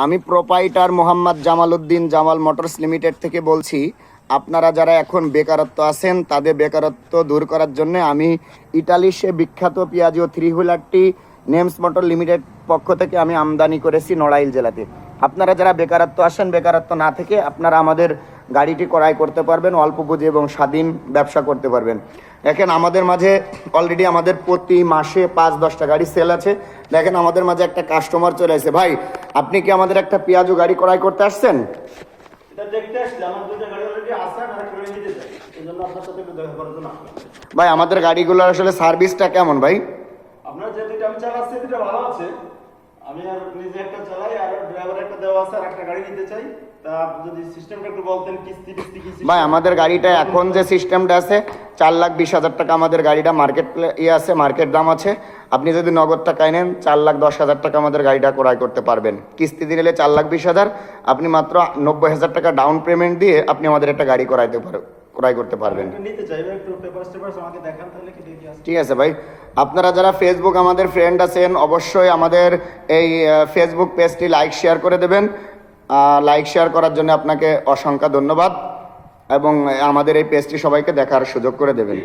আমি proprietor Mohammad Jamal Uddin Jamal motors limited থেকে বলছি। আপনারা যারা এখন বেকারত্ব আছেন তাদের বেকারত্ব দূর করার জন্য আমি ইটালির সে বিখ্যাত পিয়াজিও 3 হুইলারটি নেমস মোটর লিমিটেড পক্ষ থেকে আমি আমদানি করেছি নড়াইল জেলাতে। আপনারা যারা বেকারত্ব আসেন, বেকারত্ব না থেকে আপনারা আমাদের গাড়িটি ক্রয় করতে পারবেন, অল্প পুঁজি এবং স্বাধীন ব্যবসা করতে পারবেন। দেখেন আমাদের মাঝে অলরেডি আমাদের প্রতি মাসে 5-10টা গাড়ি সেল আছে। দেখেন আমাদের মাঝে একটা কাস্টমার চলে আসে। ভাই, আপনি কি আমাদের একটা পিয়াজো গাড়ি ক্রয় করতে আসছেন? ভাই, আমাদের গাড়িগুলোর আসলে সার্ভিসটা কেমন ভাই? আপনার যে দুইটা আমি চালাচ্ছি দুইটা ভালো আছে। আমি আর নিজে একটা চালাই আর ড্রাইভার একটা দেওয়া আছে, আর একটা গাড়ি নিতে চাই। তা যদি সিস্টেমটা একটু বলতেন, কিস্তি কি? ভাই, আমাদের গাড়িটা এখন যে সিস্টেমটা আছে 4,20,000 টাকা আমাদের গাড়িটা মার্কেট দাম আছে। আপনি যদি নগদ টাকায় নেন 4,10,000 টাকা আমাদের গাড়িটা ক্রয় করতে পারবেন। কিস্তি নিলে 4,20,000, আপনি মাত্র 90,000 টাকা ডাউন পেমেন্ট দিয়ে আপনি আমাদের একটা গাড়ি ক্রয় করতে পারবেন। নিতে চাইবে একটু পেপারস আমাকে দেখান, তাহলে কি দেখি। ঠিক আছে ভাই, আপনারা যারা ফেসবুক আমাদের ফ্রেন্ড আছেন অবশ্যই আমাদের এই ফেসবুক পেজটি লাইক শেয়ার করে দেবেন। লাইক শেয়ার করার জন্য আপনাকে অসংখ্য ধন্যবাদ এবং আমাদের এই পেজটি সবাইকে দেখার সুযোগ করে দেবেন।